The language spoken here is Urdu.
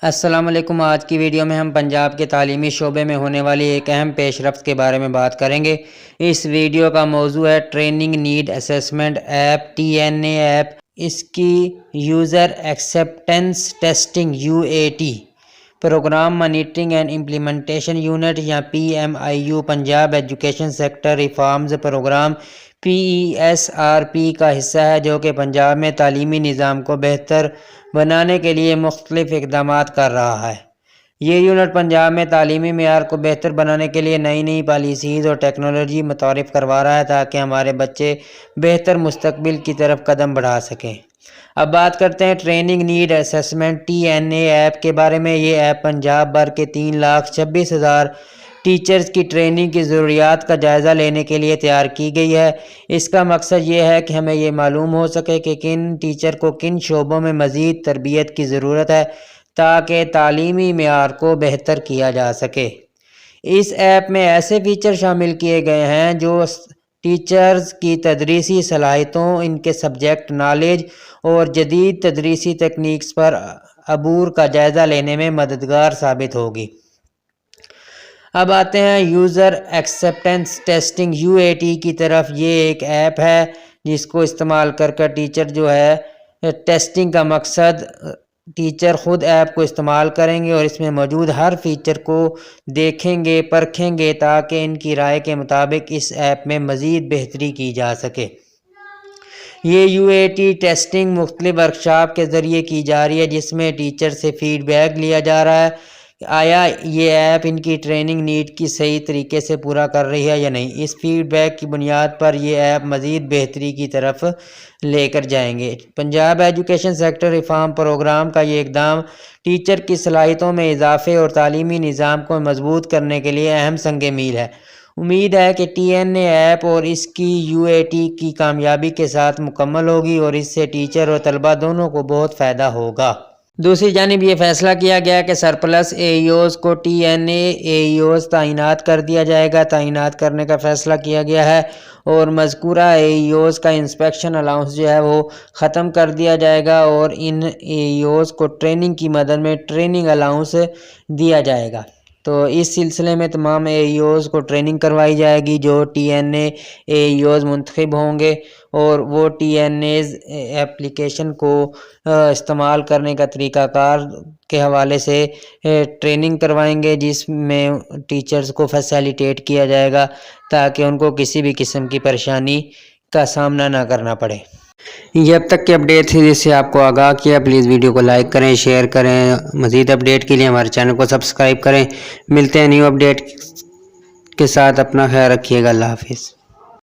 السلام علیکم۔ آج کی ویڈیو میں ہم پنجاب کے تعلیمی شعبے میں ہونے والی ایک اہم پیش رفت کے بارے میں بات کریں گے۔ اس ویڈیو کا موضوع ہے training need assessment app TNA app, اس کی user acceptance testing UAT، program monitoring and implementation unit یا PMIU، Punjab education sector reforms program PESRP کا حصہ ہے، جو کہ پنجاب میں تعلیمی نظام کو بہتر بنانے کے لیے مختلف اقدامات کر رہا ہے۔ یہ یونٹ پنجاب میں تعلیمی معیار کو بہتر بنانے کے لیے نئی پالیسیز اور ٹیکنالوجی متعارف کروا رہا ہے تاکہ ہمارے بچے بہتر مستقبل کی طرف قدم بڑھا سکیں۔ اب بات کرتے ہیں training need assessment TNA app کے بارے میں۔ یہ ایپ پنجاب بھر کے 3,26,000 ٹیچرز کی ٹریننگ کی ضروریات کا جائزہ لینے کے لیے تیار کی گئی ہے۔ اس کا مقصد یہ ہے کہ ہمیں یہ معلوم ہو سکے کہ کن ٹیچر کو کن شعبوں میں مزید تربیت کی ضرورت ہے تاکہ تعلیمی معیار کو بہتر کیا جا سکے۔ اس ایپ میں ایسے فیچر شامل کیے گئے ہیں جو ٹیچرز کی تدریسی صلاحیتوں، ان کے سبجیکٹ نالج اور جدید تدریسی تکنیکس پر عبور کا جائزہ لینے میں مددگار ثابت ہوگی۔ اب آتے ہیں یوزر ایکسیپٹنس ٹیسٹنگ UAT کی طرف۔ یہ ایک ایپ ہے جس کو استعمال کر ٹیچر جو ہے ٹیسٹنگ کا مقصد ٹیچر خود ایپ کو استعمال کریں گے اور اس میں موجود ہر فیچر کو دیکھیں گے، پرکھیں گے تاکہ ان کی رائے کے مطابق اس ایپ میں مزید بہتری کی جا سکے۔ یہ UAT ٹیسٹنگ مختلف ورکشاپ کے ذریعے کی جا رہی ہے جس میں ٹیچر سے فیڈ بیک لیا جا رہا ہے کہ آیا یہ ایپ ان کی ٹریننگ نیڈ کی صحیح طریقے سے پورا کر رہی ہے یا نہیں۔ اس فیڈ بیک کی بنیاد پر یہ ایپ مزید بہتری کی طرف لے کر جائیں گے۔ Punjab education sector reform programme کا یہ اقدام ٹیچر کی صلاحیتوں میں اضافے اور تعلیمی نظام کو مضبوط کرنے کے لیے اہم سنگ میل ہے۔ امید ہے کہ TNA ایپ اور اس کی UAT کی کامیابی کے ساتھ مکمل ہوگی اور اس سے ٹیچر اور طلبہ دونوں کو بہت فائدہ ہوگا۔ دوسری جانب یہ فیصلہ کیا گیا کہ سرپلس AEOs کو TNA AEOs تعینات کر دیا جائے گا۔ تعینات کرنے کا فیصلہ کیا گیا ہے اور مذکورہ AEOs کا انسپیکشن الاؤنس جو ہے وہ ختم کر دیا جائے گا اور ان AEOs کو ٹریننگ کی مدد میں ٹریننگ الاؤنس دیا جائے گا۔ تو اس سلسلے میں تمام AEOs کو ٹریننگ کروائی جائے گی جو TNA AEOs منتخب ہوں گے اور وہ TNA's ایپلیکیشن کو استعمال کرنے کا طریقہ کار کے حوالے سے ٹریننگ کروائیں گے جس میں ٹیچرز کو فیسیلیٹیٹ کیا جائے گا تاکہ ان کو کسی بھی قسم کی پریشانی کا سامنا نہ کرنا پڑے۔ یہ اب تک کی اپڈیٹ تھی جس سے آپ کو آگاہ کیا۔ پلیز ویڈیو کو لائک کریں، شیئر کریں۔ مزید اپڈیٹ کے لیے ہمارے چینل کو سبسکرائب کریں۔ ملتے ہیں نیو اپڈیٹ کے ساتھ۔ اپنا خیال رکھیے گا۔ اللہ حافظ۔